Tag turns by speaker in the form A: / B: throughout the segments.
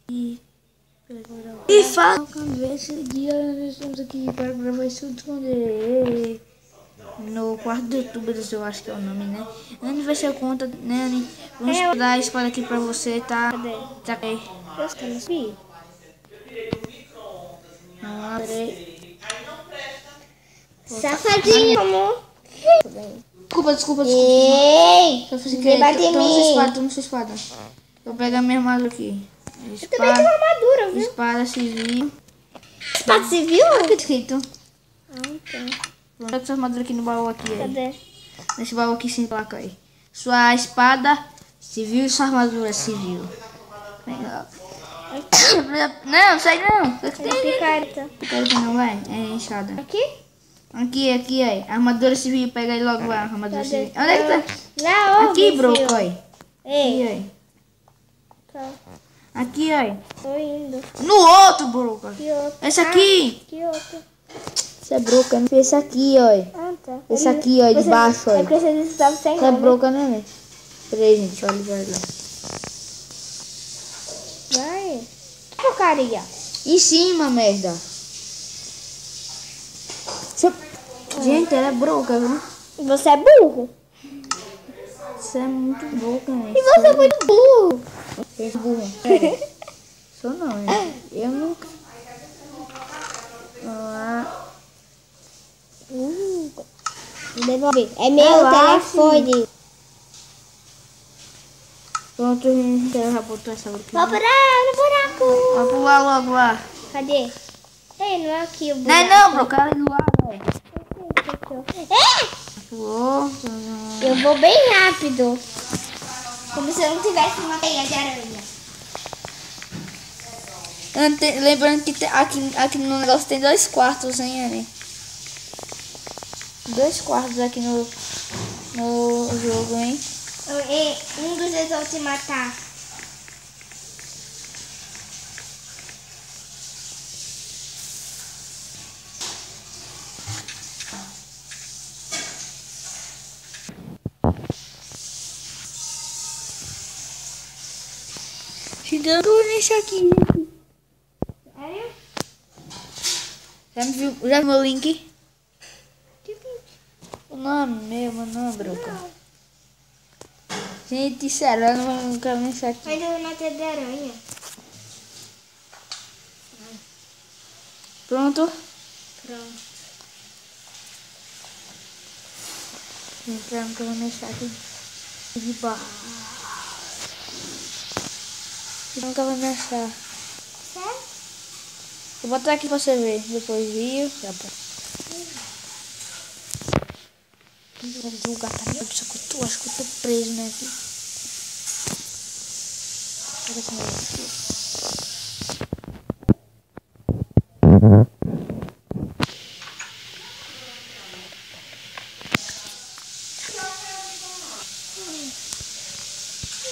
A: E fala esse dia nós estamos aqui para gravar isso esconder no quarto do youtuber, eu acho que é o nome, né? Anne vai ser conta, né, Anne? Vamos dar a espada aqui pra você, tá?
B: Cadê?
A: Tá aí.
B: Eu estou no SBI.
A: Ah, peraí.
B: Safadinho, amor.
A: Desculpa.
B: Ei!
A: Só fiz
B: Ninguém
A: que
B: bate em mim.
A: toma sua espada. Eu vou pegar minha armadura aqui.
B: Eu também tenho uma armadura, viu?
A: Espada civil.
B: Espada civil?
A: Tá escrito.
B: Ah, tá.
A: Pega essa armadura aqui no baú aqui. Aí.
B: Cadê?
A: Nesse baú aqui sem placa aí. Sua espada civil e sua armadura civil. Legal. Não, sai não.
B: Picareta.
A: Picareta não, vai. É enxada.
B: Aqui?
A: Aqui, aí. Armadura civil, pega aí logo a armadura
B: Cadê?
A: civil. Onde é que tá?
B: Lá, ó.
A: Aqui, broco, aí.
B: Ei.
A: Aqui, aí.
B: Tá.
A: Aqui, aí.
B: Tô indo.
A: No outro, broco.
B: Que outro?
A: Esse aqui.
B: Que outro?
A: Esse é broca, não. Esse aqui, ó.
B: Ah, tá.
A: Esse aqui, ó, de baixo, ó.
B: É porque você disse que estava sem
A: Esse é
B: nome.
A: broca, né? Peraí, gente, olha lá.
B: Vai. Que porcaria.
A: Em cima, merda. Gente, ela é broca, viu?
B: Você é burro.
A: Você é muito broca, né?
B: E você é muito burro.
A: Eu sou burro. Sério. Sou não, né? Eu nunca. Ah.
B: Devolve. É meu telefone.
A: Pronto, gente, ela já botou essa aqui.
B: Vou pular no buraco.
A: Vai pular logo lá.
B: Cadê? Ei, não é aqui o
A: Não
B: buraco.
A: é não, broca, ela é do lado, velho. Pulou.
B: Eu vou bem rápido. Como se eu não tivesse uma teia de aranha.
A: Lembrando que aqui no negócio tem 2 quartos, hein, Anne? 2 quartos aqui no jogo, hein?
B: Um dos dois vão te matar.
A: Te dando nesse aqui.
B: Sério?
A: Já viu meu link? O nome meu nome, broca. Gente, sério, eu não quero nem isso aqui.
B: Mas eu não tenho de aranha.
A: Pronto?
B: Pronto.
A: Então, eu vou mexer aqui de baixo. Eu nunca vou me achar.
B: Sério?
A: Vou botar aqui pra você ver. Depois viu. Já bom. O lugar tá meio. Acho que eu tô preso, né? Aqui. Olha como é aqui.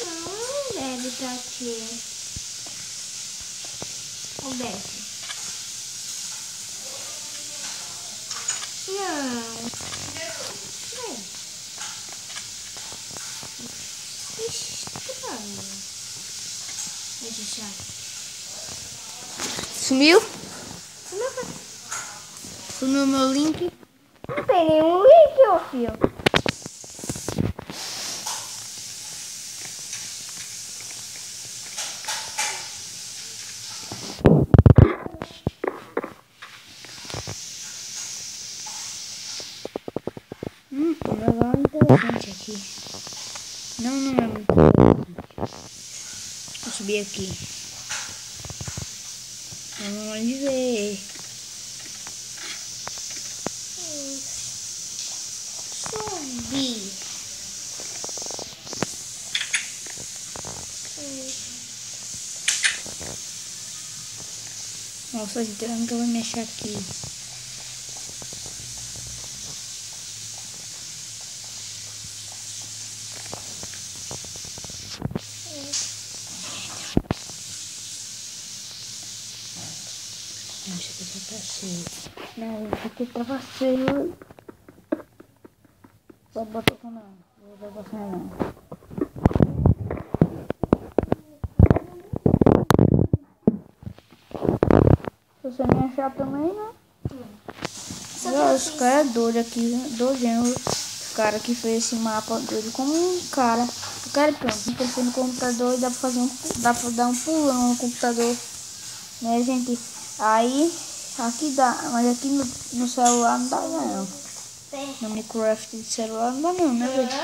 B: Não, deve estar aqui. Ou desce? Não. Estranho. Deixa eu
A: Sumiu? Sumiu meu link.
B: Não tem nenhum link, ô filho.
A: Legal, interessante aqui. Não é muito interessante. Vou subir aqui. Vamos ver.
B: Subir.
A: Nossa, gente, eu nunca vou mexer aqui. Acho que já tá cheio. Não, aqui tava cheio. Só botou com não. Vou botar não. Se você me achar também, né? Os caras doidos aqui, né? Doidinho. Os caras que fez esse mapa doido como um cara. O cara é pronto. Ele fez no computador e dá pra dar um pulão no computador. Né, gente? Aí, aqui dá. Mas aqui no celular não dá, não. No Minecraft de celular não dá, não, né, gente?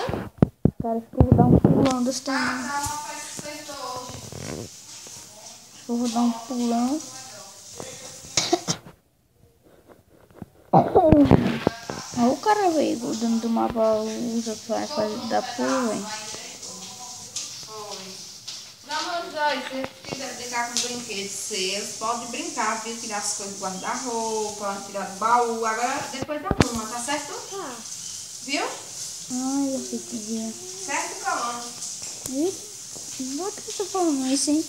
A: O cara ficou dar um pulão desse tamanho. Vou dar um pulão. Olha o cara veio, o dono do mapa usa pra dar pulo, velho.
C: Não, meus dois, se vocês quiserem brincar com brinquedos seus, pode brincar, viu? Tirar as coisas do guarda-roupa, tirar do baú. Agora, depois da pluma, tá certo? Tá. Viu?
A: Ai, eu sei que dia.
C: Certo, Calma?
A: Ih, bota que eu tô falando isso, hein?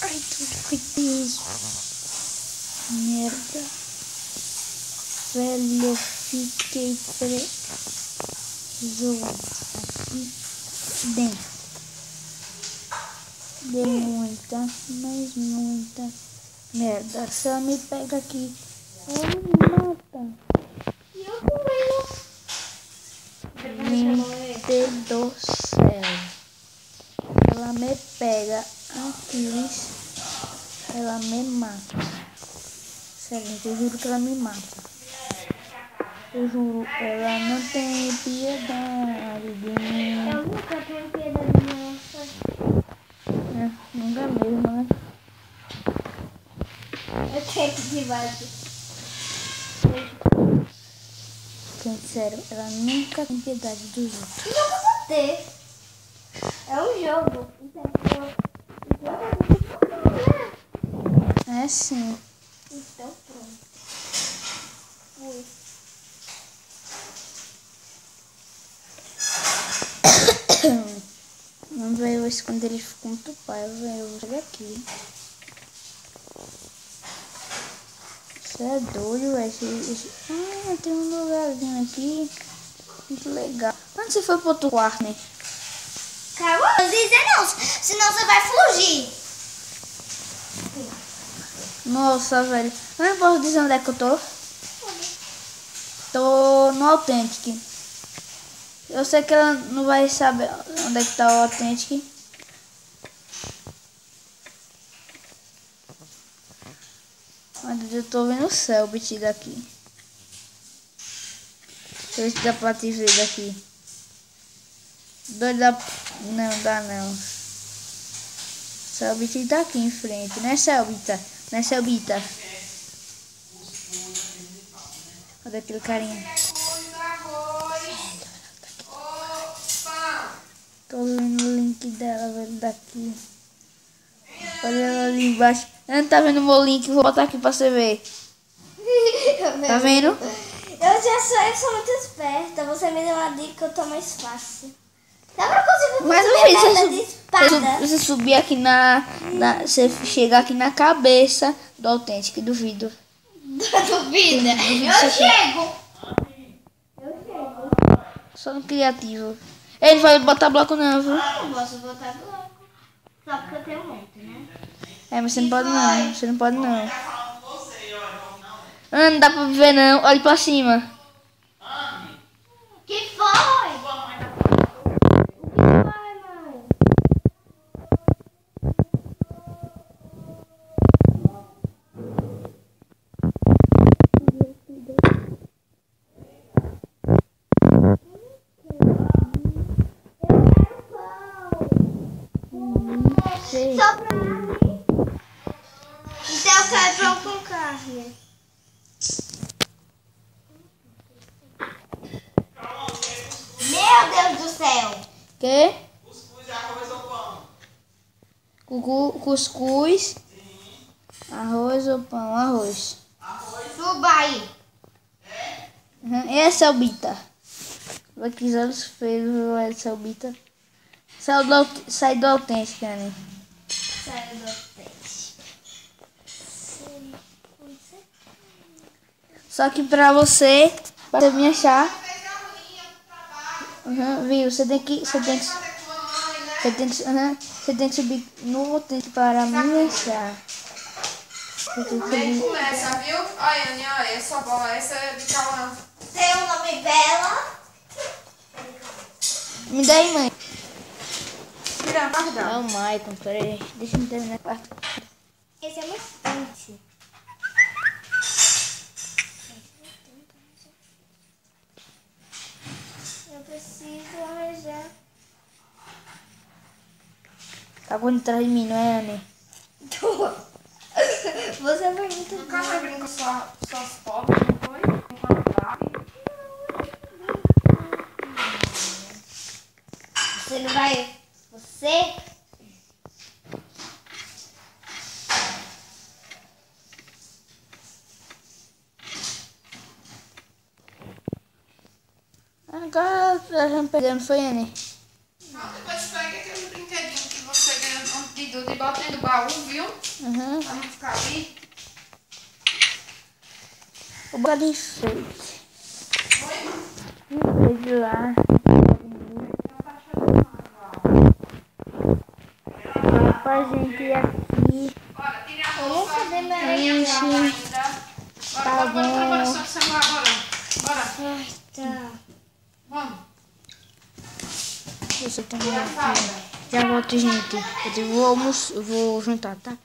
A: Ai, tudo foi preso. Merda. Velho, eu fiquei preso aqui dentro. Deu muita, mas muita merda. Se ela me pega aqui, ela me mata.
B: E eu comendo.
A: Gente do céu. Ela me pega aqui, ela me mata. Sério, gente, eu juro que ela me mata. Eu juro, ela não tem piedade de mim.
B: Eu nunca tenho piedade nossa.
A: É, nunca mesmo, né?
B: Eu tenho que debaixo.
A: Gente, sério, ela nunca tem piedade dos outros.
B: Não vou ter. É um jogo.
A: É sim.
B: Então pronto. Fui.
A: Vamos ver hoje quando ele ficou muito pai. Eu vou chegar aqui. Você é doido, velho. Ah, tem um lugarzinho aqui. Muito legal. Quando você foi pro outro quarto, né?
B: Calma, não dizer não, senão você vai fugir.
A: Nossa, velho. Eu não posso dizer onde é que eu tô. Tô no Authentic. Eu sei que ela não vai saber onde é que tá o Authentic. Mas eu tô vendo o céu, bicho, daqui. Deixa eu ver se dá pra te ver daqui. Doido da... Não, dá não. Selbita tá aqui em frente, né, Selbita? Né, Selbita? Olha aquele carinha. Tô vendo o link dela, velho, daqui. Olha ela ali embaixo. Não tá vendo o meu link? Vou botar aqui pra você ver. Tá vendo?
B: Eu sou muito esperta. Você me deu uma dica que eu tô mais fácil. Dá pra conseguir
A: Mas
B: subir
A: eu fiz,
B: a perna de espada?
A: você subir aqui você chegar aqui na cabeça do Authentic, duvido.
B: Duvida? Eu chego.
A: Só no criativo. Ele não vai botar bloco não, viu?
B: Eu não posso botar bloco. Só porque eu tenho um monte, né?
A: É, mas você não pode não. Você não pode não. Ah, não dá pra ver não. Olha pra cima.
B: Que foi? O que foi, mãe?
A: Sei.
B: Só pra mim. Então eu quero pão com carne. Meu Deus do céu.
A: Que?
C: Cuscuz, arroz ou pão?
A: Cuscuz. Arroz ou pão? Arroz.
B: Suba aí.
A: Uhum. E a Selbita? Vai quiser os feios, vai Selbita. Sai do Authentic, né?
B: Saiu do peixe.
A: Só que pra você me achar, viu? Você tem que subir no tempo para me achar.
C: Nem começa, viu? Olha, Anny, olha, essa bola, essa é de Cauã.
B: Tem um nome Bela.
A: Me dá aí, mãe.
C: Tira, guarda.
A: É o Maicon, peraí. Deixa eu terminar a quarta.
B: Esse é muito quente. Eu preciso arranjar.
A: Tá correndo atrás de mim, não é, Anny?
B: Você foi muito
C: Nunca mais brinca suas pobres, não foi? Enquanto sabe.
B: Você não vai. Você?
A: Agora já me perdeu, não foi, Anny?
C: Não, depois pega aquele brinquedinho que você ganhou antes de tudo e bota dentro do baú, viu?
A: Uhum.
C: Pra não ficar ali.
A: O bocado enfeite.
C: Oi?
A: Enfeite lá. Pra gente ir aqui.
C: Bora, tira a
B: Eu vou
C: roupa.
B: fazer meu
C: Tem a
A: lanche.
C: calma ainda. Bora, bora, só pro celular, bora. Bora.
B: Ai, tá.
C: Vamos.
A: Você também
C: Tira a
A: aqui.
C: farda.
A: Já volto, gente. Eu vou jantar, tá?